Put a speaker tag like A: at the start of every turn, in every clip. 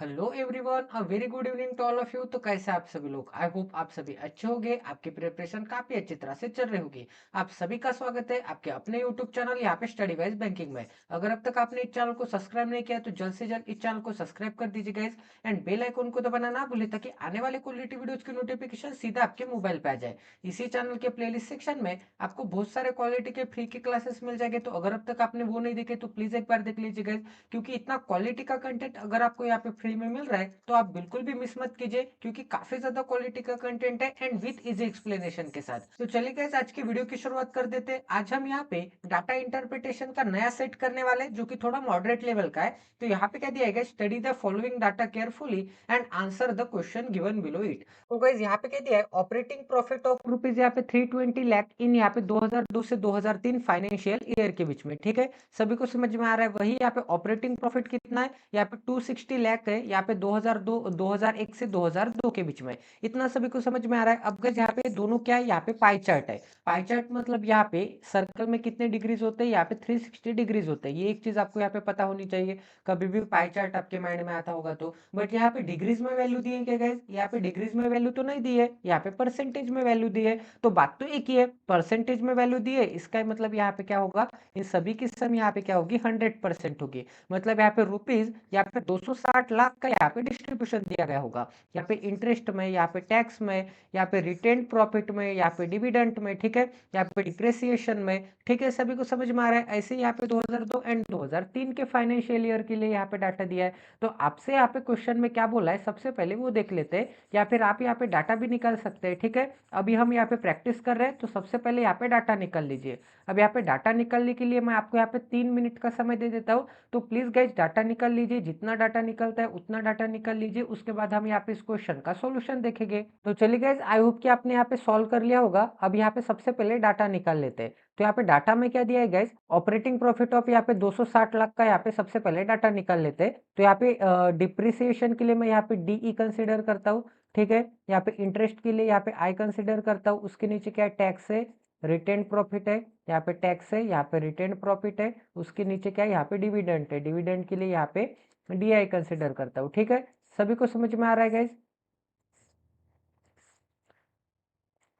A: Hello everyone, a very good evening to all of you. तो कैसे आप सभी लोग? आई होप आप सभी अच्छे होंगे। आपकी प्रिपरेशन काफी अच्छी तरह से चल रही होगी। आप सभी का स्वागत है आपके अपने यूट्यूब चैनल यहाँ पे स्टडी वाइज बैंकिंग में। अगर अब तक आपने इस चैनल को सब्सक्राइब नहीं किया तो जल्द से जल्द इस चैनल को सब्सक्राइब कर दीजिए गाइस, एंड बेल आइकन को दबाना ना भूले ताकि आने वाले क्वालिटी वीडियोज की नोटिफिकेशन सीधा आपके मोबाइल पे आ जाए। इसी चैनल के प्लेलिस्ट सेक्शन में आपको बहुत सारे क्वालिटी के फ्री के क्लासेस मिल जाएंगे, तो अगर अब तक आपने वो नहीं देखे तो प्लीज एक बार देख लीजिए गाइस, क्योंकि इतना क्वालिटी का कंटेंट अगर आपको यहाँ पे फ्री में मिल रहा है तो आप बिल्कुल भी मिस मत कीजिए, क्योंकि काफी ज्यादा क्वालिटी का कंटेंट है एंड विद इजी एक्सप्लेनेशन के साथ। तो चलिए गाइस, आज की वीडियो की शुरुआत कर देते हैं। आज हम यहाँ पे डाटा इंटरप्रिटेशन का नया सेट करने वाले हैं, जो कि थोड़ा मॉडरेट लेवल का है। तो यहाँ पे क्या दिया है, study the following data carefully and answer the question given below it. तो गाइस यहाँ पे क्या दिया है, ऑपरेटिंग प्रॉफिट ऑफ रुपीज यहाँ पे 320 लाख इन यहाँ पे 2002 से 2003 फाइनेंशियल ईयर के बीच में। ठीक है, सभी को समझ में आ रहा है। वही यहाँ पे ऑपरेटिंग प्रॉफिट कितना है, यहाँ पे 260 लाख है, यहाँ पे 2001 से 2002 के बीच में। इतना सभी को समझ में आ रहा है। अब गाइस यहाँ पे दोनों क्या है, यहाँ पे पाई चार्ट है। पाई चार्ट मतलब यहाँ पे सर्कल में कितने डिग्रीज होते हैं, यहाँ पे 360 डिग्रीज होते हैं। ये एक चीज आपको यहाँ पे पता होनी चाहिए, कभी भी पाई चार्ट आपके माइंड में आता होगा तो। बट यहाँ पे डिग्रीज में वैल्यू दी है क्या गाइस? यहाँ पे डिग्रीज में वैल्यू तो नहीं दी है, यहाँ पे परसेंटेज में वैल्यू दी है। तो बात तो एक ही है, परसेंटेज में वैल्यू दी है, इसका मतलब यहाँ पे क्या होगा, इन सभी की सम यहाँ पे क्या होगी, 100% होगी। मतलब यहाँ पे रुपीज यहाँ पे 260 लाख का यहाँ पे डिस्ट्रीब्यूशन दिया गया होगा। यहाँ पे इंटरेस्ट में, यहाँ पे टैक्स में, यहाँ पे रिटेन प्रॉफिट में, यहाँ पे डिविडेंट में, ठीक है, यहाँ पे डिप्रेसिएशन में। ठीक है, सभी को समझ में आ रहा है। ऐसे यहाँ पे 2002 एंड 2003 के फाइनेंशियल ईयर के लिए यहाँ पे डाटा दिया है। तो आपसे यहाँ पे क्वेश्चन में क्या बोला है, सबसे पहले वो देख लेते हैं, या फिर आप यहाँ पे डाटा भी निकाल सकते हैं। ठीक है, अभी हम यहाँ पे प्रैक्टिस कर रहे हैं, तो सबसे पहले यहाँ पे डाटा निकाल लीजिए। अब यहाँ पे डाटा निकालने के लिए मैं आपको यहाँ पे 3 मिनट का समय दे देता हूँ। तो प्लीज गाइज डाटा निकाल लीजिए, जितना डाटा निकलता है उतना डाटा निकाल लीजिए। उसके बाद हम यहाँ पे इस क्वेश्चन का सॉल्यूशन देखेंगे। तो चलिए गाइज, आई होप कि आपने यहाँ पे सॉल्व कर लिया होगा। अब यहाँ पे सबसे पहले डाटा निकाल लेते हैं। तो यहाँ पे डाटा में क्या दिया है गाइज, ऑपरेटिंग प्रॉफिट ऑफ यहाँ पे 260 लाख का यहाँ पे सबसे पहले डाटा निकाल लेते हैं। तो यहाँ पे डिप्रिसिएशन के लिए मैं यहाँ पे डीई कंसिडर करता हूँ। ठीक है, यहाँ पे इंटरेस्ट के लिए यहाँ पे आई कंसिडर करता हूँ। उसके नीचे क्या है, टैक्स है, रिटेन प्रॉफिट है, यहाँ पे टैक्स है, यहाँ पे रिटेन प्रॉफिट है। उसके नीचे क्या है, यहाँ पे डिविडेंट है, डिविडेंट के लिए यहाँ पे डीआई कंसिडर करता हूँ। ठीक है, सभी को समझ में आ रहा है गाइस?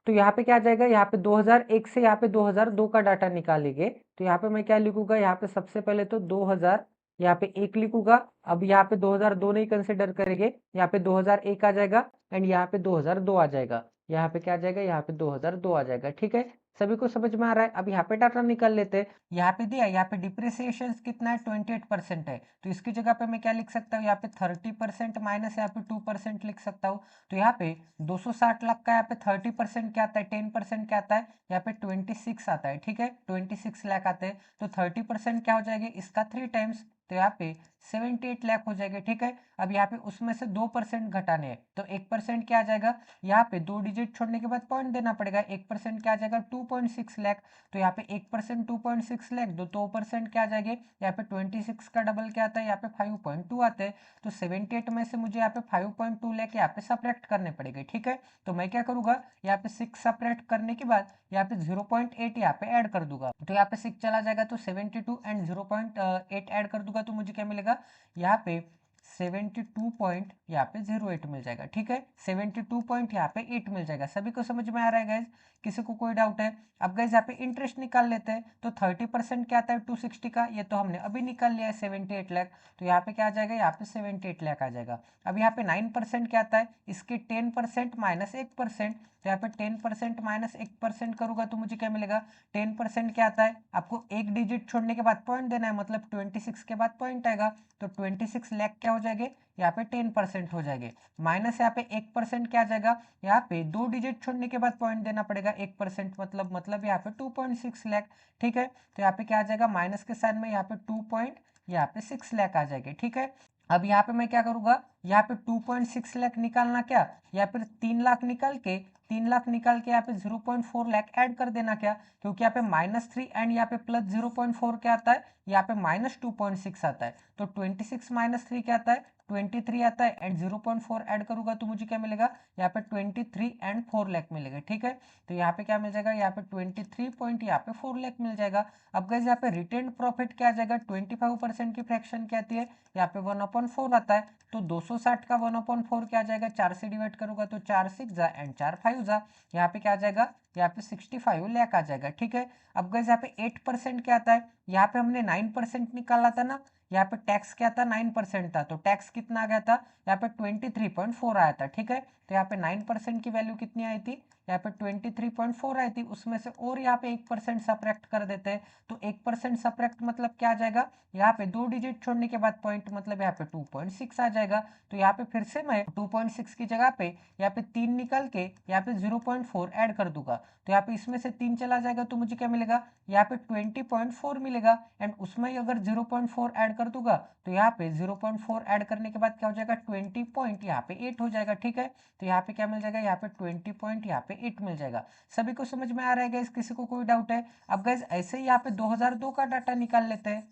A: तो यहाँ पे क्या आ जाएगा, यहाँ पे 2001 से यहाँ पे 2002 का डाटा निकालेंगे। तो यहाँ पे मैं क्या लिखूंगा, यहाँ पे सबसे पहले तो 2000 यहाँ पे एक लिखूंगा। अब यहाँ पे 2002 नहीं कंसिडर करेंगे, यहाँ पे 2001 आ जाएगा, एंड यहाँ पे 2002 आ जाएगा। यहाँ पे क्या आ जाएगा, यहाँ पे 2002 आ जाएगा। ठीक है, सभी को समझ में आ रहा है। अब यहाँ पे डाटा निकाल लेते हैं। यहाँ पे दिया, यहाँ पे डिप्रिसिएशन कितना है, 28% है। तो इसकी जगह पे मैं क्या लिख सकता हूँ, यहाँ पे 30% माइनस यहाँ पे 2% लिख सकता हूँ। तो यहाँ पे 260 लाख का यहाँ पे 30% क्या आता है, 10% क्या आता है, यहाँ पे 26 आता है। ठीक है, 26 लाख आते हैं। तो 30% क्या हो जाएगा, इसका 3 टाइम्स, तो यहाँ पे 78 लाख हो जाएगा। ठीक है, अब यहाँ पे उसमें से 2% घटाने हैं, तो 1% क्या आ जाएगा, यहाँ पे 2 डिजिट छोड़ने के बाद पॉइंट देना पड़ेगा। 1% क्या आ जाएगा, 2.6 लाख। तो यहाँ पे 1% 2.6 लाख, 2% क्या आ जाएंगे, यहाँ पे 26 का डबल क्या आता है, यहाँ पे 5.2 आते हैं। तो 78 में से मुझे यहाँ पे 5.2 लेके यहाँ पे सब्ट्रैक्ट करने पड़ेंगे। ठीक है, तो मैं क्या करूंगा, यहाँ पे 6 सब्ट्रैक्ट करने के बाद यहाँ पे 0.8 यहाँ पे ऐड कर दूंगा। तो यहाँ पे 6 चला जाएगा, तो 72 एंड 0.8 ऐड कर दूंगा, तो मुझे क्या मिलेगा, यहाँ पे 72 पॉइंट यहाँ पे 08 मिल जाएगा। ठीक है, 72 पॉइंट यहाँ पे 8 मिल जाएगा। सभी को समझ में आ रहा है गाइज? किसी को कोई डाउट है? अब गाइज यहाँ पे इंटरेस्ट निकाल लेते हैं। तो 30% क्या आता है 260 का, ये तो हमने अभी निकाल लिया है 78 लाख। तो यहाँ पे क्या आ जाएगा, यहाँ पे 78 लाख आ जाएगा। अब यहाँ पे 9% क्या आता है, इसके 10% माइनस 1%। तो यहाँ पे 10% माइनस 1% करूंगा तो मुझे क्या मिलेगा, 10% क्या आता है, आपको एक डिजिट छोड़ने के बाद पॉइंट देना है, मतलब 26 के बाद पॉइंट आएगा। तो 26 लाख क्या हो जाएंगे, यहाँ पे 10% हो जाएंगे। माइनस यहाँ पे 1% क्या आ जाएगा, यहाँ पे 2 डिजिट छोड़ने के बाद पॉइंट देना पड़ेगा 1%, मतलब यहाँ पे 2.6 लाख। ठीक है, तो यहाँ पे क्या आ जाएगा, माइनस के साइन में यहाँ पे 2.6 लाख आ जाएंगे। ठीक है, अब यहाँ पे मैं क्या करूंगा, यहाँ पे 2.6 लाख निकालना क्या, या फिर 3 लाख निकाल के, 3 लाख निकाल के यहाँ पे 0.4 लाख ऐड कर देना क्या, क्योंकि यहाँ पे -3 एंड यहाँ पे +0.4 क्या आता है, यहाँ पे -2.6 आता है। तो 26 माइनस 3 क्या आता है, 23 आता है, एंड 0.4 ऐड करूंगा तो मुझे क्या मिलेगा, यहाँ पे 23 एंड 4 लाख मिलेगा। ठीक है, तो यहाँ पे क्या मिल जाएगा, यहाँ पे 23 पॉइंट यहाँ पे 4 लाख मिल जाएगा। अब गाइस यहाँ पे रिटेन प्रॉफिट क्या आ जाएगा, 25% की फ्रैक्शन क्या आती है, यहाँ पे 1/4 आता है। तो 260 का 1/4 क्या आ जाएगा, 4 से डिवाइड करूंगा तो 4 6 जा एंड 4 5 जा, यहाँ पे क्या आ जाएगा, यहाँ पे 65 लाख आ जाएगा। ठीक है, अब गाइस यहाँ पे 8% क्या आता है, यहाँ पे हमने 9% निकाला था ना, यहाँ पे टैक्स क्या था, 9% था, तो टैक्स कितना आ गया था, यहाँ पे 23.4 आया था। ठीक है, तो यहाँ पे 9% की वैल्यू कितनी आई थी, यहाँ पे 23.4 आई थी, उसमें से और यहाँ पे 1% सब्ट्रैक्ट कर देते हैं, तो 1% सब्ट्रैक्ट मतलब क्या आ जाएगा, यहाँ पे 2 डिजिट छोड़ने के बाद पॉइंट मतलब यहाँ पे 2.6 आ जाएगा। तो यहाँ पे फिर से मैं 2.6 की जगह पे यहाँ पे 3 निकल के यहाँ पे 0.4 ऐड कर दूंगा, तो यहाँ पे इसमें से 3 चला जाएगा तो मुझे क्या मिलेगा, यहाँ पे 20.4 मिलेगा, एंड उसमें अगर 0.4 ऐड कर दूंगा तो यहाँ पे 0.4 ऐड करने के बाद क्या हो जाएगा, 20 पॉइंट यहाँ पे 8 हो जाएगा। ठीक है, तो यहाँ पे क्या मिल जाएगा, यहाँ पे 20 पॉइंट यहाँ पे 8 मिल जाएगा। सभी को समझ में आ रहा है गाइस, किसी को कोई डाउट है? अब गाइस ऐसे ही यहाँ पे 2002 का डाटा निकाल लेते हैं।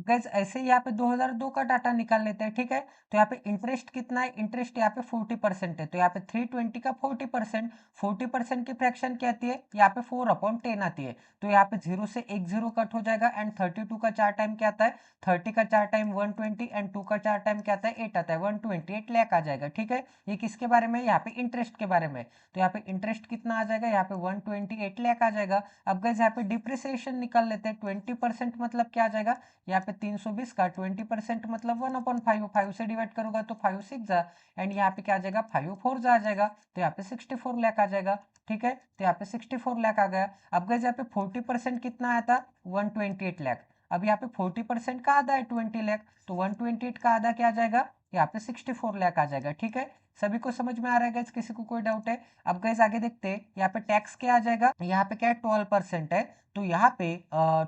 A: गैस ऐसे ही यहाँ पे 2002 का डाटा निकाल लेते हैं। ठीक है, तो यहाँ पे इंटरेस्ट कितना है, इंटरेस्ट यहाँ पे 40% है, तो यहाँ पे 320 का 40%, 40% की फ्रैक्शन क्या आती है, यहाँ पे 4/10 आती है, तो यहाँ पे 0 से एक 0 कट हो जाएगा, एंड 32 का 4 टाइम क्या आता है, 30 का 4 टाइम 120, एंड 2 का 4 टाइम क्या आता है, 8 आता है, 128 लाख आ जाएगा। ठीक है, ये किसके बारे में, यहाँ पे इंटरेस्ट के बारे में, तो यहाँ पे इंटरेस्ट कितना आ जाएगा, यहाँ पे 128 लाख आ जाएगा। अब गैस यहाँ पे डिप्रिसिएशन निकाल लेते हैं, 20% मतलब क्या आ जाएगा, यहाँ पे 320 का 20% मतलब 1/5, 5 से डिवाइड करूंगा तो 5 6 जा, एंड यहाँ पे क्या आ जाएगा, 5 4 जा आ जाएगा, तो यहाँ पे 64 लाख आ जाएगा। ठीक है, तो यहाँ पे 64 लाख आ गया। अब गए यहाँ पे 40% कितना आया था, 128 लाख, अब यहाँ पे 40% का आधा है 20 लाख, तो 128 का आधा क्या आ जाएगा, यहाँ पे 64 लाख आ जाएगा। ठीक है, सभी को समझ में आ रहा है गैस, किसी को कोई डाउट है? अब गैस आगे देखते हैं, यहाँ पे टैक्स क्या आ जाएगा, यहाँ पे क्या है 12% है, तो यहाँ पे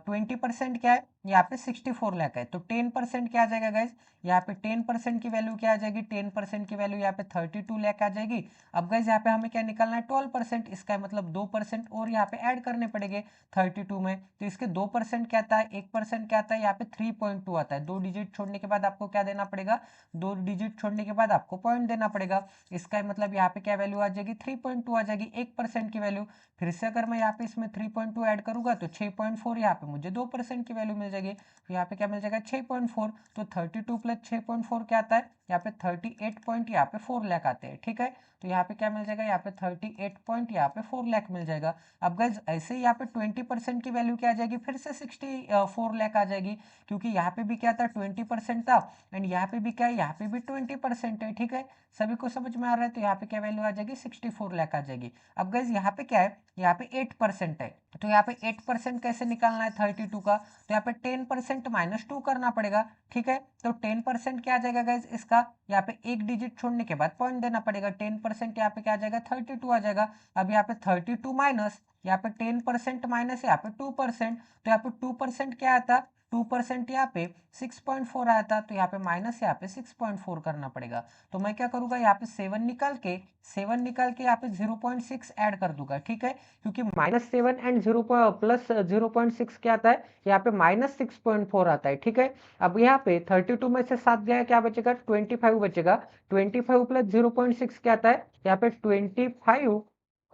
A: 20% क्या है, यहाँ पे 64 लाख है, तो 10% क्या आ जाएगा गाइज, यहाँ पे 10% की वैल्यू क्या आ जाएगी, 10% की वैल्यू यहाँ पे 32 लाख आ जाएगी। अब गाइज यहाँ पे हमें क्या निकालना है, 12%, इसका मतलब 2% और यहाँ पे ऐड करने पड़ेंगे 32 में, तो इसके 2% क्या आता है, 1% क्या आता है, यहाँ पे 3.2 आता है, 2 डिजिट छोड़ने के बाद आपको क्या देना पड़ेगा, 2 डिजिट छोड़ने के बाद आपको पॉइंट देना पड़ेगा, इसका मतलब यहाँ पे क्या वैल्यू आ जाएगी, 3.2 आ जाएगी, 1% की वैल्यू। फिर से अगर मैं यहाँ पे इसमें 3.2 ऐड करूंगा तो 6.4, यहाँ पे मुझे 2% की वैल्यू मिल जाएगी, तो यहाँ पे क्या मिल जाएगा 6.4, तो 32 प्लस 6.4 क्या आता है, यहाँ पे 38 पॉइंट यहाँ पे 4 लाख आते हैं। ठीक है, तो यहाँ पे क्या मिल जाएगा, यहाँ पे 38 पॉइंट यहाँ पे 4 लाख मिल जाएगा। अब गाइज ऐसे ही यहाँ पे 20% की वैल्यू क्या आ जाएगी, फिर से 64 लाख आ जाएगी, क्योंकि यहाँ पे भी क्या था 20% था, एंड यहाँ पे भी क्या है, यहाँ पे भी 20% है। ठीक है, सभी को समझ में आ रहा है, तो यहाँ पे क्या वैल्यू आ जाएगी, 64 लाख आ जाएगी। अब गाइज यहाँ पे क्या है, यहाँ पे 8% है, तो यहाँ पे 8% कैसे निकालना है 32 का, तो यहाँ पे 10% -2 करना पड़ेगा। ठीक है, तो 10% क्या आ जाएगा गाइज इसका, यहाँ पे एक डिजिट छोड़ने के बाद पॉइंट देना पड़ेगा, 10% यहाँ पे क्या आ जाएगा 32 आ जाएगा। अब यहाँ पे 32 माइनस यहाँ पे 10% माइनस यहाँ पे 2%, तो यहाँ पे 2% क्या आता, 2% यहाँ पे 6.4 आया था, तो यहाँ पे माइनस यहाँ पे 6.4 करना पड़ेगा। तो मैं क्या करूंगा, यहाँ पे 7 निकाल के यहाँ पे 0.6 ऐड कर दूंगा। ठीक है, क्योंकि -7 एंड 0 प्लस 0.6 क्या आता है, यहाँ पे -6.4 आता है। ठीक है, अब यहाँ पे 32 में से 7 गया क्या बचेगा, 25 बचेगा, 25 प्लस 0.6 क्या आता है, यहाँ पे 25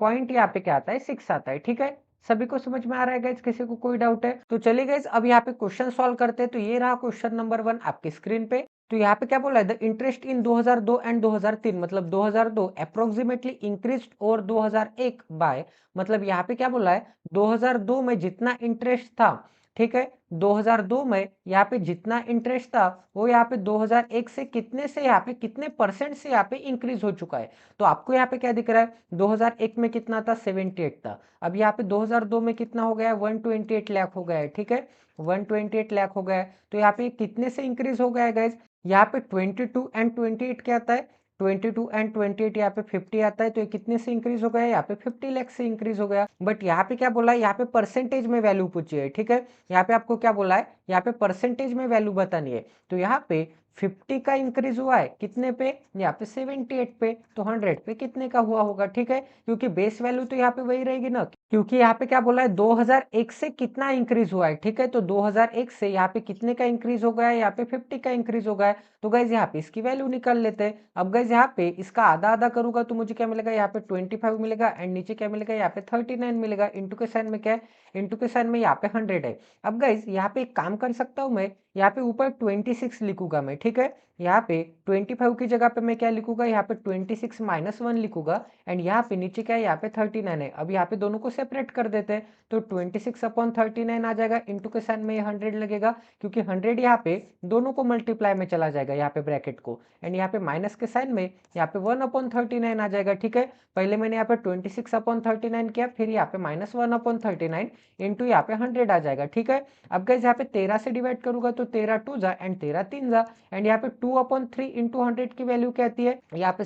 A: पॉइंट यहाँ पे क्या आता है 6 आता है। ठीक है, सभी को समझ में आ रहा है गाइज, किसी को कोई डाउट है? तो चलिए गाइज अब यहाँ पे क्वेश्चन सॉल्व करते हैं। तो ये रहा क्वेश्चन नंबर 1 आपकी स्क्रीन पे। तो यहाँ पे क्या बोला है, द इंटरेस्ट इन 2002 एंड 2003, मतलब 2002 अप्रोक्सीमेटली इंक्रीज्ड और 2001 बाय, मतलब यहाँ पे क्या बोला है 2002 में जितना इंटरेस्ट था, ठीक है, 2002 में यहाँ पे जितना इंटरेस्ट था वो यहाँ पे 2001 से यहाँ पे कितने परसेंट से यहाँ पे इंक्रीज हो चुका है। तो आपको यहाँ पे क्या दिख रहा है, 2001 में कितना था 78 था, अब यहाँ पे 2002 में कितना हो गया है 128 लाख हो गया है। ठीक है, 128 लाख हो गया है, तो यहाँ पे कितने से इंक्रीज हो गया है गाइज, यहाँ पे 22 एंड 28 क्या आता है, 22 एंड 28 यहाँ पे 50 आता है, तो ये कितने से इंक्रीज हो गया है, यहाँ पे 50 लाख से इंक्रीज हो गया। बट यहाँ पे क्या बोला है, यहाँ पे परसेंटेज में वैल्यू पूछी है। ठीक है, यहाँ पे आपको क्या बोला है, यहाँ पे परसेंटेज में वैल्यू बतानी है, तो यहाँ पे 50 का इंक्रीज हुआ है कितने पे, यहाँ पे 78 पे, तो 100 पे कितने का हुआ होगा, ठीक है, क्योंकि बेस वैल्यू तो यहाँ पे वही रहेगी ना, क्योंकि यहाँ पे क्या बोला है 2001 से कितना इंक्रीज हुआ है, ठीक है, तो 2001 से यहाँ पे कितने का इंक्रीज हो गया है, यहाँ पे 50 का इंक्रीज हो गया है, तो गाइज यहाँ पे इसकी वैल्यू निकाल लेते हैं। अब गाइज यहाँ पे इसका आधा आधा करूंगा तो मुझे क्या मिलेगा, यहाँ पे 25 मिलेगा एंड नीचे क्या मिलेगा, यहाँ पे 39 मिलेगा, इंटू के साइन में क्या है, इंटू के साइन में यहाँ पे 100 है। अब गाइज यहाँ पे एक काम कर सकता हूँ मैं, यहाँ पे ऊपर 26 लिखूंगा मैं, ठीक है, यहाँ पे 25 की जगह पे मैं क्या लिखूंगा, यहाँ पे 26 माइनस 1 लिखूंगा एंड यहाँ पे नीचे क्या है, यहाँ पे 39 है। अब यहाँ पे दोनों को सेपरेट कर देते हैं, तो 26/39 आ जाएगा, इंटू के साइन में 100 लगेगा, क्योंकि 100 यहाँ पे दोनों को मल्टीप्लाई में चला जाएगा यहाँ पे ब्रैकेट को, एंड यहाँ पे माइनस के साइन में यहाँ पे 1/39 आ जाएगा, ठीक है। पहले मैंने यहाँ पे 26/39 किया, फिर यहाँ पे -1/39 इंटू यहाँ पे 100 आ जाएगा, ठीक है। अब गाइस यहाँ पे 13 से डिवाइड करूंगा तो 13 2 जा एंड 13 3 जा, एंड यहाँ पे 2/3 इंटू 100 की वैल्यू क्या आती है, यहाँ पे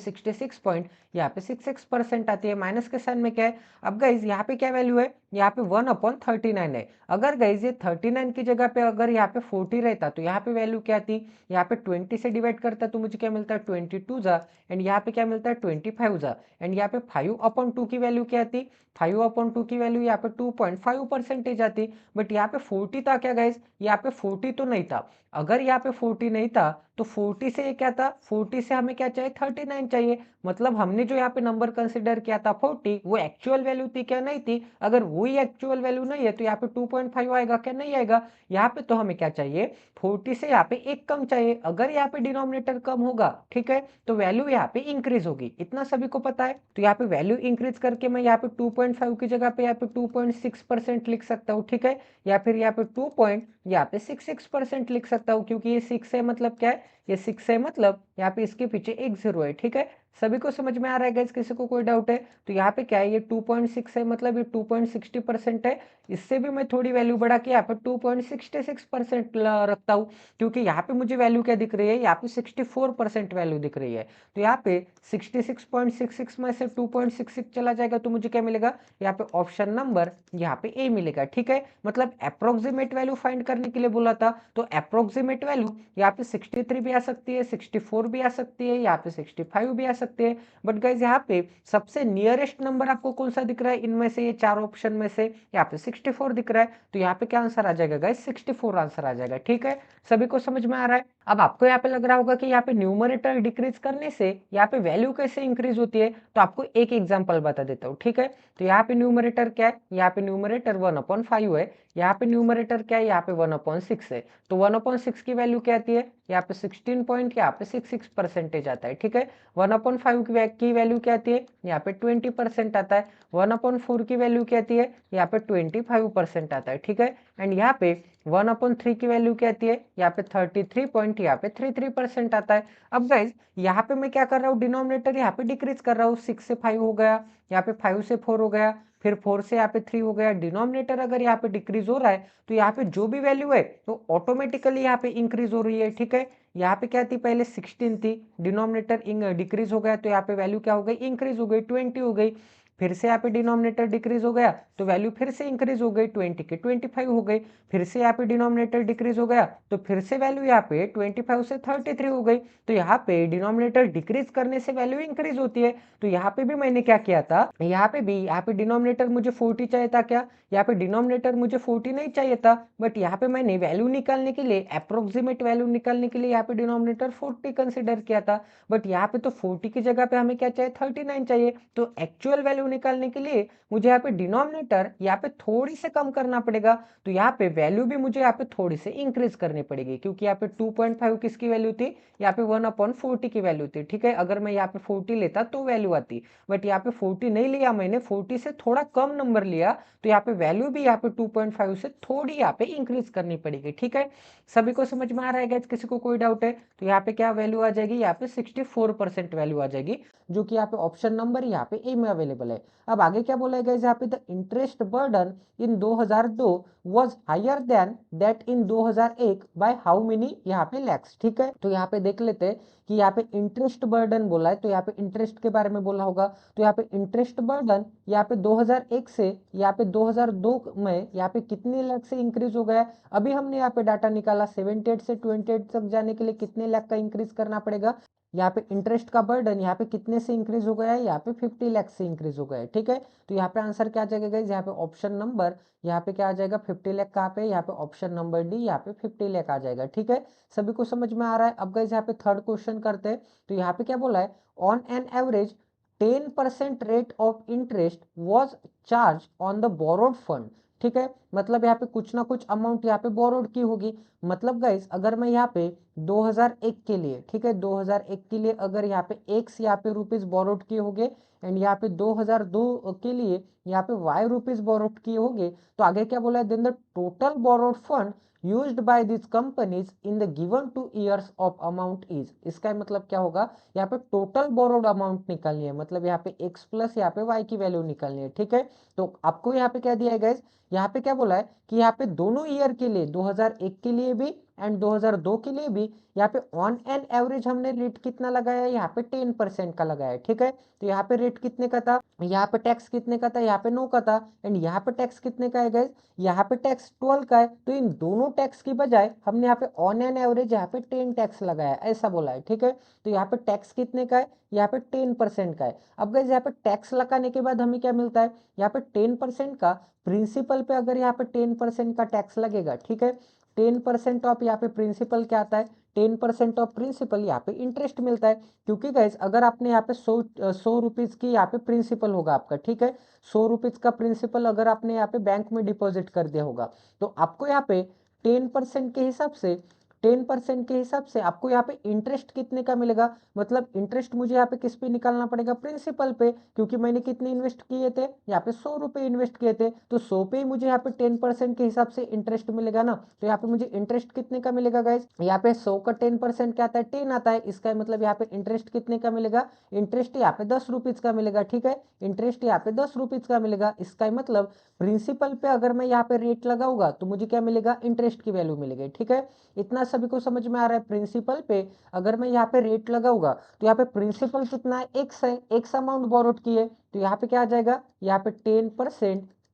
A: 66% आती है, माइनस के साइन में क्या है। अब गाइज यहाँ पे क्या वैल्यू है, यहाँ पे 1/39 है। अगर गाइज ये 39 की जगह पे अगर यहाँ पे 40 रहता तो यहाँ पे वैल्यू क्या आती, यहाँ पे 20 से डिवाइड करता तो मुझे क्या मिलता है 22 जा, एंड यहाँ पे क्या मिलता है 25 जा, एंड यहाँ पे 5/2 की वैल्यू क्या आती, 5/2 की वैल्यू यहाँ पे 2.5% आती। बट यहाँ पे 40 था क्या गाइज, यहाँ पे 40 तो नहीं था। अगर यहाँ पे 40 नहीं था तो 40 से ये क्या था, 40 से हमें क्या चाहिए 39 चाहिए, मतलब हमने जो यहाँ पे नंबर कंसिडर किया था 40 वो एक्चुअल वैल्यू थी क्या, नहीं थी। अगर वही एक्चुअल वैल्यू नहीं है तो यहाँ पे 2.5 आएगा क्या, नहीं आएगा। यहाँ पे तो हमें क्या चाहिए, 40 से यहाँ पे एक कम चाहिए। अगर यहाँ पे डिनोमिनेटर कम होगा, ठीक है, तो वैल्यू यहाँ पे इंक्रीज होगी, इतना सभी को पता है। तो यहाँ पे वैल्यू इंक्रीज करके मैं यहाँ पे 2.5 की जगह पे यहाँ पे 2.6% लिख सकता हूँ, ठीक है, या फिर यहाँ पे 2.66% लिख सकता हूँ, क्योंकि ये 6 है मतलब क्या है, ये 6 है मतलब यहाँ पे इसके पीछे एक जीरो है, ठीक है। सभी को समझ में आ रहा है गाइस, किसी को कोई डाउट है तो यहाँ पे क्या है, ये 2.6 है मतलब ये 2.60% है। इससे भी मैं थोड़ी वैल्यू बढ़ा के यहाँ पे 2.66% रखता हूँ, क्योंकि यहाँ पे मुझे वैल्यू क्या दिख रही है, यहाँ पे 64% वैल्यू दिख रही है। तो यहाँ पे 66.66 में से 2.66 चला जाएगा तो मुझे क्या मिलेगा, यहाँ पे ऑप्शन नंबर यहाँ पे ए मिलेगा, ठीक है। मतलब अप्रोक्सीमेट वैल्यू फाइंड करने के लिए बोला था, तो अप्रोक्सीमेट वैल्यू यहाँ पे 63 भी आ सकती है, 64 भी आ सकती है, यहाँ पे 65 भी आ सकती है। बट गाइज यहाँ पे सबसे नियरेस्ट नंबर आपको कौन सा दिख रहा है इनमें से, ये चार ऑप्शन में से यहाँ पे 64 दिख रहा है, तो यहाँ पे क्या आंसर आ जाएगा गाइज, 64 आंसर आ जाएगा, ठीक है। सभी को समझ में आ रहा है। अब आपको यहाँ पे लग रहा होगा कि यहाँ पे न्यूमरेटर डिक्रीज करने से यहाँ पे वैल्यू कैसे इंक्रीज होती है, तो आपको एक एग्जांपल बता देता हूँ, ठीक है। तो यहाँ पे न्यूमरेटर क्या है, यहाँ पे न्यूमरेटर 1/5 है, यहाँ पे न्यूमरेटर क्या है, यहाँ पे 1/6 है, तो 1/6 की वैल्यू क्या आती है, यहाँ पे 16 पॉइंट यहाँ पे 66% आता है, ठीक है। 1/5 की वैल्यू क्या आती है, यहाँ पे 20% आता है। 1/4 की वैल्यू क्या आती है, यहाँ पे 25% आता है, ठीक है। एंड यहाँ पे 1/3 की वैल्यू क्या आती है, यहाँ पे 33 पॉइंट यहाँ पे 33% आता है। अब गाइज यहाँ पे मैं क्या कर रहा हूँ, डिनोमिनेटर यहाँ पे डिक्रीज कर रहा हूँ, 6 से 5 हो गया, यहाँ पे 5 से 4 हो गया, फिर 4 से यहाँ पे 3 हो गया। डिनोमिनेटर अगर यहाँ पे डिक्रीज हो रहा है तो यहाँ पे जो भी वैल्यू है तो ऑटोमेटिकली यहाँ पे इंक्रीज हो रही है, ठीक है। यहाँ पे क्या थी, पहले 16 थी, डिनोमिनेटर डिक्रीज हो गया तो यहाँ पे वैल्यू क्या हो गई, इंक्रीज हो गई, 20 हो गई। फिर से यहाँ पे डिनोमिनेटर डिक्रीज हो गया तो वैल्यू फिर से इंक्रीज हो गई, 20 के 25 हो गई। फिर से यहाँ पे डिनोमिनेटर डिक्रीज हो गया तो फिर से वैल्यू यहाँ पे 25 से 33 हो गई। तो यहाँ पे डिनोमिनेटर डिक्रीज करने से वैल्यू इंक्रीज होती है। तो यहाँ पे भी मैंने क्या किया था, यहाँ पे भी यहाँ पे डिनोमिनेटर मुझे 40 चाहिए था क्या, यहाँ पे डिनोमिनेटर मुझे 40 नहीं चाहिए था, बट यहाँ पे मैंने वैल्यू निकालने के लिए, अप्रोक्सीमेट वैल्यू निकालने के लिए यहाँ पे डिनोमिनेटर 40 कंसिडर किया था। बट यहाँ पे तो 40 की जगह पे हमें क्या चाहिए, 39 चाहिए। तो एक्चुअल वैल्यू निकालने के लिए मुझे यहाँ पे डिनोमिनेटर यहाँ पे थोड़ी से कम करना पड़ेगा, तो यहाँ पे वैल्यू भी मुझे यहाँ पे थोड़ी से इंक्रीज करनी पड़ेगी, क्योंकि यहाँ पे 2.5 किसकी वैल्यू थी, यहाँ पे 1/40 की वैल्यू थी, ठीक है। अगर मैं यहाँ पे 40 लेता तो वैल्यू आती, बट यहाँ पे 40 नहीं लिया मैंने, 40 से थोड़ा कम नंबर लिया, तो यहाँ पे वैल्यू भी यहाँ पे 2.5 से थोड़ी यहाँ पे इंक्रीज करनी पड़ेगी, ठीक है। सभी को समझ में आ रहा है, किसी को कोई डाउट है तो यहाँ पे क्या वैल्यू आ जाएगी, यहाँ पे 64% वैल्यू आ जाएगी। जो कि यहाँ पे ऑप्शन नंबर यहाँ पे ए में अवेलेबल है। अब आगे क्या बोला गया यहाँ पे, the interest burden in 2002 was higher than that in 2001 by how many यहाँ पे लैक्स। ठीक है, तो यहाँ पे देख लेते हैं कि यहाँ पे इंटरेस्ट बर्डन बोला है, तो यहाँ पे इंटरेस्ट के बारे में बोला होगा। तो यहाँ पे इंटरेस्ट बर्डन यहाँ पे 2001 से यहाँ पे 2002 में यहाँ पे कितने लाख से इंक्रीज हो गया है। अभी हमने यहाँ पे डाटा निकाला 78 से 28 तक जाने के लिए कितने लाख का इंक्रीज करना पड़ेगा। यहाँ पे इंटरेस्ट का बर्डन यहाँ पे कितने से इंक्रीज हो गया है, यहाँ पे 50 लाख से इंक्रीज हो गया है। ठीक है, तो यहाँ पे आंसर क्या आ जाएगा गाइस, यहाँ पे ऑप्शन नंबर यहाँ पे क्या आ जाएगा 50 लाख कहाँ पे, यहाँ पे ऑप्शन नंबर डी यहाँ पे 50 लाख आ जाएगा। ठीक है, सभी को समझ में आ रहा है। अब गाइस यहाँ पे थर्ड क्वेश्चन करते हैं। तो यहाँ पे क्या बोला है, on an average 10% rate of interest was charge on the borrowed fund. ठीक है, मतलब यहाँ पे कुछ ना कुछ अमाउंट यहाँ पे बोरोड की होगी। मतलब गाइस अगर मैं यहाँ पे 2001 के लिए, ठीक है 2001 के लिए अगर यहाँ पे एक्स यहाँ पे रुपीज बोरोड किए होंगे एंड यहाँ पे 2002 के लिए यहाँ पे वाई रुपीज बोरोड किए होंगे, तो आगे क्या बोला है, then the total borrowed fund used by these companies in the given 2 years of amount is। इसका मतलब क्या होगा, यहाँ पे टोटल बोरोड अमाउंट निकालनी है, मतलब यहाँ पे x प्लस यहाँ पे y की वैल्यू निकालनी है। ठीक है, तो आपको यहाँ पे क्या दिया है गाइस, यहाँ पे क्या बोला है कि यहाँ पे दोनों ईयर के लिए 2001 के लिए भी एंड 2002 के लिए भी यहाँ पे ऑन एन एवरेज हमने रेट कितना लगाया है, यहाँ पे 10% का लगाया है। ठीक है, तो यहाँ पे रेट कितने का था, यहाँ पे टैक्स कितने का था, यहाँ पे 9 का था एंड यहाँ पे टैक्स कितने का है गाइस, यहाँ पे टैक्स 12 का है। तो इन दोनों टैक्स की बजाय हमने यहाँ पे ऑन एन एवरेज यहाँ पे 10 टैक्स लगाया है, ऐसा बोला है। ठीक है, तो यहाँ पे टैक्स कितने का है, यहाँ पे 10% का है। अब गाइस यहाँ पे टैक्स लगाने के बाद हमें क्या मिलता है, यहाँ पे 10% का प्रिंसिपल पे अगर यहाँ पे 10% का टैक्स लगेगा, ठीक है 10% ऑफ यहाँ पे प्रिंसिपल क्या आता है, 10% ऑफ प्रिंसिपल यहाँ पे इंटरेस्ट मिलता है। क्योंकि गाइस अगर आपने यहाँ पे 100 रुपीज की यहाँ पे प्रिंसिपल होगा आपका, ठीक है 100 रुपीज का प्रिंसिपल अगर आपने यहाँ पे बैंक में डिपॉजिट कर दिया होगा, तो आपको यहाँ पे 10% के हिसाब से 10% के हिसाब से आपको यहाँ पे इंटरेस्ट कितने का मिलेगा, मतलब इंटरेस्ट मुझे यहाँ पे किस पे निकालना पड़ेगा, प्रिंसिपल पे, क्योंकि मैंने कितने इन्वेस्ट किए थे, यहाँ पे 100 रुपए इन्वेस्ट किए थे, तो 100 पे ही मुझे यहाँ पे 10% के हिसाब से इंटरेस्ट मिलेगा ना। तो यहाँ पे मुझे इंटरेस्ट कितने का मिलेगा गाइज, यहाँ पे 100 का 10% क्या आता है, 10 आता है, इसका मतलब यहाँ पे इंटरेस्ट कितने का मिलेगा, इंटरेस्ट यहाँ पे 10 रुपीज का मिलेगा। ठीक है, इंटरेस्ट यहाँ पे 10 रुपीज का मिलेगा, इसका मतलब प्रिंसिपल पे अगर मैं यहाँ पे रेट लगाऊंगा तो मुझे क्या मिलेगा, इंटरेस्ट की वैल्यू मिलेगी। ठीक है, इतना सभी को समझ में आ रहा है। प्रिंसिपल पे अगर मैं यहाँ पे रेट लगाऊंगा तो यहाँ पे प्रिंसिपल कितना है, एक्स है, एक्स अमाउंट बोरोड की है, तो यहाँ पे क्या आ जाएगा, यहाँ पे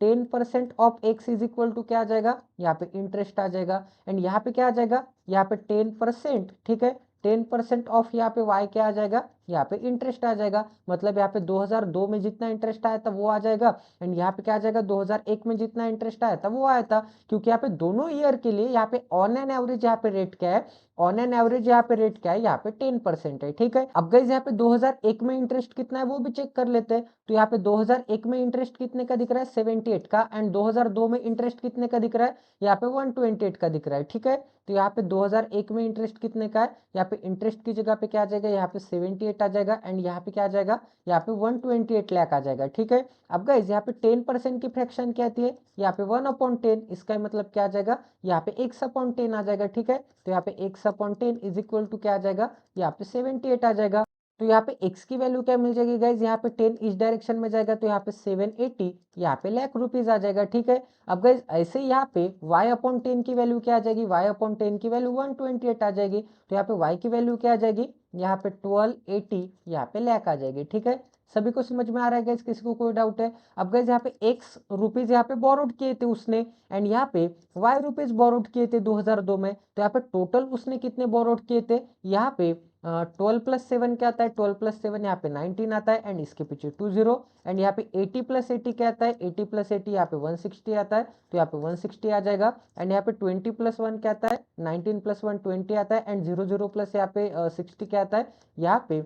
A: 10% of X is equal to क्या आ जाएगा, यहाँ पे इंटरेस्ट आ जाएगा एंड यहाँ पे क्या आ जाएगा, यहाँ पे 10%। ठीक है, 10% ऑफ यहाँ पे वाई क्या आ जाएगा, यहाँ पे इंटरेस्ट आ जाएगा, मतलब यहाँ पे 2002 में जितना इंटरेस्ट आया था वो आ जाएगा एंड यहाँ पे क्या आ जाएगा, 2001 में जितना इंटरेस्ट आया था वो आया था। क्योंकि यहाँ पे दोनों ईयर के लिए यहाँ पे ऑन एन एवरेज यहाँ पे रेट क्या है, ऑन एन एवरेज यहाँ पे रेट क्या है, यहाँ पे 10% है। ठीक है, अब गाइस यहाँ पे 2001 में इंटरेस्ट कितना है वो भी चेक कर लेते हैं। तो यहाँ पे 2001 में इंटरेस्ट कितने का दिख रहा है, 78 का एंड 2002 में इंटरेस्ट कितने का दिख रहा है, यहाँ पे 128 का दिख रहा है। ठीक है, तो यहाँ पे 2001 में इंटरेस्ट कितने का है, यहाँ पे इंटरेस्ट की जगह पे क्या आ जाएगा, यहाँ पे 78 आ जाएगा एंड यहाँ पे क्या आ जाएगा, यहाँ पे 128 लाख आ जाएगा। ठीक है, अब गाइस यहाँ पे 10% की फ्रैक्शन क्या आती है, यहाँ पे 1/10, इसका मतलब क्या आ जाएगा, यहाँ पे x/10 आ जाएगा। ठीक है, तो यहाँ पे x/10 इज इक्वल टू क्या आ जाएगा, यहाँ पे 78 आ जाएगा। तो यहाँ पे x की वैल्यू क्या मिल जाएगी गाइज, यहाँ पे 10 इस डायरेक्शन में जाएगा तो यहाँ पे 780 यहाँ पे लाख रुपीज आ जाएगा। ठीक है, अब गाइज ऐसे ही यहाँ पे y/10 की वैल्यू क्या आ जाएगी, y/10 की वैल्यू 128 आ जाएगी, तो यहाँ पे y की वैल्यू क्या आ जाएगी, यहाँ पे 1280 यहाँ पे लाख आ जाएगी। ठीक है, सभी को समझ में आ रहा है गाइज, किसी को कोई डाउट है। अब गाइज यहाँ पे x रुपीज यहाँ पे बोरोड किए थे उसने एंड यहाँ पे y रुपीज बोरोड किए थे 2002 में, तो यहाँ पे टोटल उसने कितने बोरोड किए थे, यहाँ पे 12+7 क्या आता है, 12+7 यहाँ पे 19 आता है एंड इसके पीछे 20 एंड यहाँ पे 80+80 क्या आता है, 80+80 यहाँ पे 160 आता है, तो यहाँ पे 160 आ जाएगा एंड यहाँ पे 20+1 क्या आता है, 19+1 20 आता है एंड 00 प्लस यहाँ पे 60 क्या आता है, यहाँ पे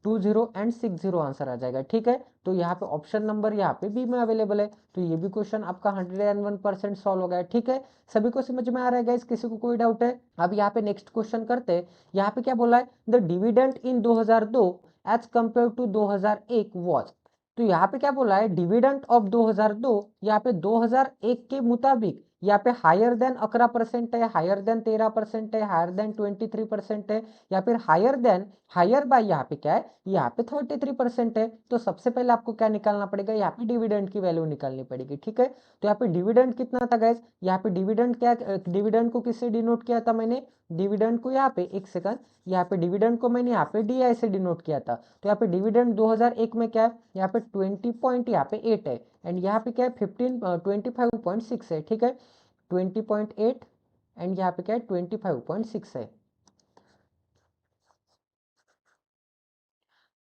A: 20 एंड 60 आंसर आ जाएगा। ठीक है, तो यहाँ पे ऑप्शन नंबर यहाँ पे बी में अवेलेबल है। तो ये भी क्वेश्चन आपका 101% सॉल्व हो गया है। ठीक है, सभी को समझ में आ रहा है गाइस, किसी को कोई डाउट है। अब यहाँ पे नेक्स्ट क्वेश्चन करते हैं। यहाँ पे क्या बोला है, the dividend in 2002 as compare to 2001 was. तो यहाँ पे क्या बोला है, डिविडेंड ऑफ 2002 यहाँ पे 2001 के मुताबिक यहाँ पे हायर देन 11% है, हायर देन 13% है, हायर देन 23% है, या फिर हायर बाय यहाँ पे क्या है, यहाँ पे 33% है। तो सबसे पहले आपको क्या निकालना पड़ेगा, यहाँ पे डिविडेंड की वैल्यू निकालनी पड़ेगी, ठीक है। तो यहाँ पे डिविडेंड कितना था गाइज, यहाँ पे डिविडेंड क्या, डिविडेंड को किससे डिनोट किया था मैंने, डिविडेंड को यहाँ पे एक सेकंड, यहाँ पे डिविडेंड को मैंने यहाँ पे डी आई से डिनोट किया था। तो यहाँ पे डिविडेंड 2001 में क्या है, यहाँ पे 20 पॉइंट यहाँ पे 8 है, एंड यहाँ पे क्या है 25.6 है, ठीक है। 20.8 एंड यहाँ पे क्या है 25.6 है।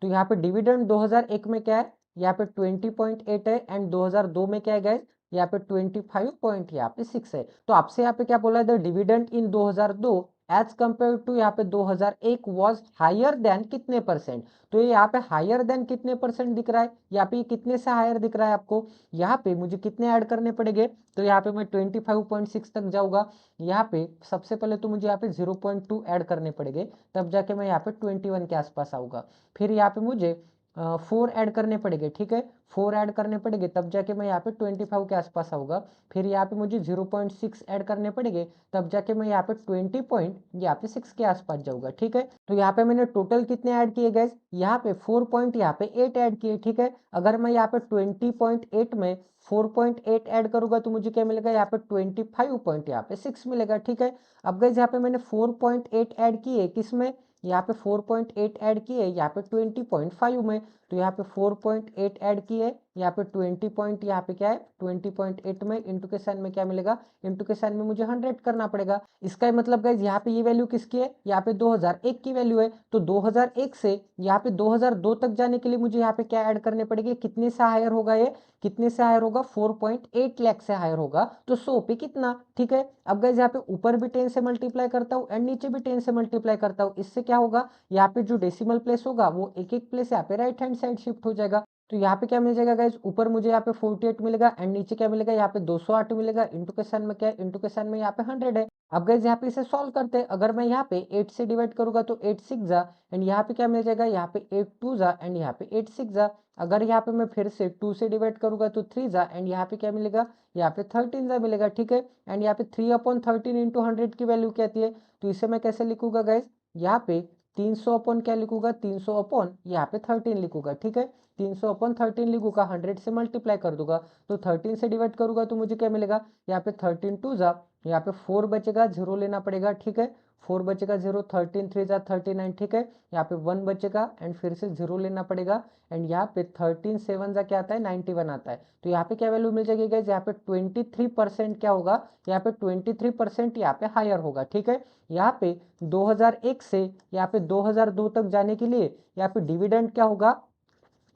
A: तो यहाँ पे डिविडेंड 2001 में क्या है, यहाँ पे 20.8 है, एंड 2002 में क्या है गाइस, यहाँ पे 25 पॉइंट यहाँ पे 6 है। तो आपसे यहाँ पे क्या बोला है, the dividend in 2002 as compare to यहाँ पे 2001 वाज हायर देन कितने परसेंट। तो ये यहाँ पे हायर देन कितने परसेंट दिख रहा है, यहाँ पे कितने से हायर दिख रहा है आपको, यहाँ पे मुझे कितने ऐड करने पड़ेंगे। तो यहाँ पे मैं 25.6 तक जाऊंगा, यहाँ पे सबसे पहले तो मुझे यहाँ पे 0.2 ऐड करने पड़ेंगे, तब जाके मैं यहाँ पे 21 के आसपास आऊंगा। फिर यहाँ पे मुझे 4 ऐड करने पड़ेंगे, ठीक है, 4 ऐड करने पड़ेंगे, तब जाके मैं यहाँ पे 25 के आसपास आऊंगा। फिर यहाँ पे मुझे 0.6 ऐड करने पड़ेंगे, तब जाके मैं यहाँ पे 20 पॉइंट यहाँ पे 6 के आसपास जाऊंगा, ठीक है। तो यहाँ पे मैंने टोटल कितने ऐड किए गए, यहाँ पे 4 पॉइंट यहाँ पे 8 ऐड किए, ठीक है। अगर मैं यहाँ पे 20.8 में 4.8 ऐड करूंगा तो मुझे क्या मिलेगा, यहाँ पे 25 पॉइंट यहाँ पे 6 मिलेगा, ठीक है। अब गए यहाँ पे मैंने 4.8 ऐड किए किसमें, यहाँ पे 4.8 ऐड किए यहाँ पे 20.5 में। तो यहाँ पे 4.8 ऐड किए यहाँ पे 20 पॉइंट यहाँ पे क्या है 20.8 में, इंटू के साइन में क्या मिलेगा, इंटू के साइन में मुझे 100 करना पड़ेगा। इसका मतलब गाइज यहाँ पे ये वैल्यू किसकी है, यहाँ पे 2001 की वैल्यू है। तो 2001 से यहाँ पे 2002 तक जाने के लिए मुझे यहाँ पे क्या ऐड करने पड़ेंगे, कितने से हायर होगा, ये कितने से हायर होगा, 4.8 लाख से हायर होगा। तो 100 पे कितना, ठीक है। अब गाइज यहाँ पे ऊपर भी 10 से मल्टीप्लाई करता हूँ एंड नीचे भी 10 से मल्टीप्लाई करता हूँ, इससे क्या होगा, यहाँ पे जो डेसिमल प्लेस होगा वो एक एक प्लेस यहाँ पे राइट हैंड साइड शिफ्ट हो जाएगा। तो यहाँ पे क्या मिल जाएगा गाइज, ऊपर मुझे यहाँ पे 48 मिलेगा एंड नीचे क्या मिलेगा, यहाँ पे 208 मिलेगा, इंटू के साइन में क्या है, इंटू के साइन में यहाँ पे 100 है। अब गाइज यहाँ पे इसे सॉल्व करते हैं, अगर मैं यहाँ पे 8 से डिवाइड करूंगा तो 8 6 जा, एंड यहाँ पे क्या मिल जाएगा, यहाँ पे 8 2 जा, एंड यहाँ पे 8 6 जा। अगर यहाँ पे मैं फिर से 2 से डिवाइड करूंगा तो 3 जा, एंड यहाँ पे क्या मिलेगा, यहाँ पे 13 जा मिलेगा, ठीक है। एंड यहाँ पे 3/13 इंटू 100 की वैल्यू क्या आती है, तो इसे मैं कैसे लिखूंगा गाइज, यहाँ पे 300 अपॉन क्या लिखूंगा, 300 अपॉन यहाँ पे 13 लिखूंगा, ठीक है। 300 अपॉन 13 लिखूंगा, 100 से मल्टीप्लाई कर दूंगा, तो 13 से डिवाइड करूंगा तो मुझे क्या मिलेगा, यहाँ पे 13 2 जा, यहाँ पे 4 बचेगा, 0 लेना पड़ेगा, ठीक है। 4 बचेगा 0, 13 3 जा 39, ठीक है। यहाँ पे 1 बचेगा एंड फिर से 0 लेना पड़ेगा, एंड यहाँ पे 13 7 जा क्या आता है 91 आता है। तो यहाँ पे क्या वैल्यू मिल जाएगी गाइस, यहाँ पे 23% क्या होगा, यहाँ पे 23% यहाँ पे हायर होगा, ठीक है। यहाँ पे 2001 से यहाँ पे 2002 तक जाने के लिए यहाँ पे डिविडेंड क्या होगा,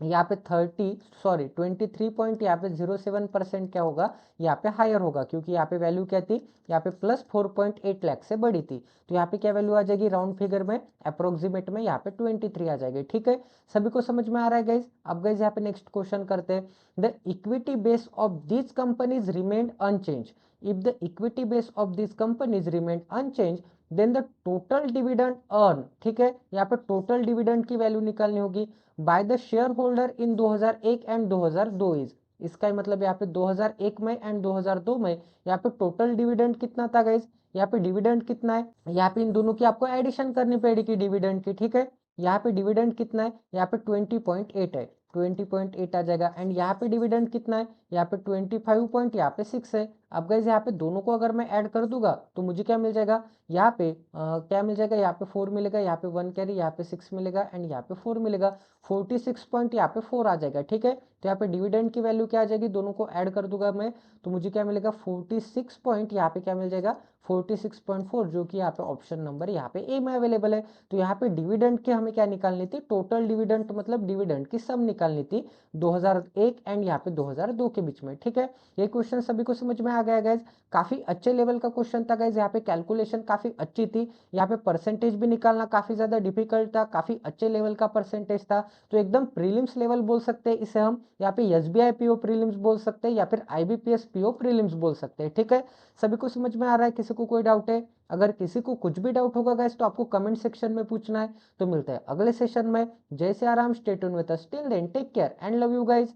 A: यहाँ पे 23 पॉइंट यहाँ पे 07% क्या होगा, यहाँ पे हायर होगा, क्योंकि यहाँ पे वैल्यू क्या थी, यहाँ पे प्लस 4.8 लाख से बड़ी थी। तो यहाँ पे क्या वैल्यू आ जाएगी राउंड फिगर में, अप्रोक्सीमेट में यहाँ पे 23 आ जाएगी, ठीक है। सभी को समझ में आ रहा है गाइज। अब गाइज यहाँ पे नेक्स्ट क्वेश्चन करते हैं, the equity base of this companies remained unchange, if the equity base of this companies remained unchange then the total dividend earn, ठीक है। यहाँ पे टोटल डिविडेंड की वैल्यू निकालनी होगी by the share holder in 2001 and 2002 is, इसका मतलब यहाँ पे 2001 में एंड 2002 में यहाँ पे टोटल डिविडेंड कितना था गाइज, यहाँ पे डिविडेंड कितना है, यहाँ पे इन दोनों की आपको एडिशन करनी पड़ेगी डिविडेंड की, ठीक है। यहाँ पे डिविडेंड कितना है, यहाँ पे 20.8 है, 20.8 आ जाएगा, एंड यहाँ पे डिविडेंड कितना है, यहाँ पे 25 पॉइंट यहाँ पे 6 है। अब गाइज यहाँ पे दोनों को अगर मैं ऐड कर दूंगा तो मुझे क्या मिल जाएगा, यहाँ पे क्या मिल जाएगा, यहाँ पे 4 मिलेगा, यहाँ पे 1 कैरी, यहाँ पे 6 मिलेगा, एंड यहाँ पे 4 मिलेगा, 46 पॉइंट यहाँ पे 4 आ जाएगा, ठीक है। तो यहाँ पे डिविडेंड की वैल्यू क्या आ जाएगी, दोनों को ऐड कर दूंगा मैं तो मुझे क्या मिलेगा 46 पॉइंट यहाँ पे क्या मिल जाएगा 46.4, जो कि यहाँ पे ऑप्शन नंबर यहाँ पे ए में अवेलेबल है। तो यहाँ पे डिविडेंड की हमें क्या निकालनी थी, टोटल डिविडेंड मतलब डिविडेंड की सम निकालनी थी 2001 एंड यहाँ पे 2002 के बीच में, ठीक है। ये क्वेश्चन सभी को समझ में आ गया गाइज, काफी अच्छे लेवल का क्वेश्चन था गाइज, यहाँ पे कैलकुलेशन काफी अच्छी थी, यहाँ पे परसेंटेज भी निकालना काफी ज्यादा डिफिकल्ट था, काफी अच्छे लेवल का परसेंटेज था। तो एकदम प्रीलिम्स लेवल बोल सकते हैं इसे हम, यहाँ पे एसबीआई पीओ प्रीलिम्स बोल सकते हैं या फिर आईबीपीएस पीओ प्रीलिम्स बोल सकते हैं, ठीक है। सभी को समझ में आ रहा है, किसी को कोई डाउट है, अगर किसी को कुछ भी डाउट होगा गाइस तो आपको कमेंट सेक्शन में पूछना है। तो मिलते हैं अगले सेशन में, जय Shri Ram, stay tuned with us, till then take care and love you guys.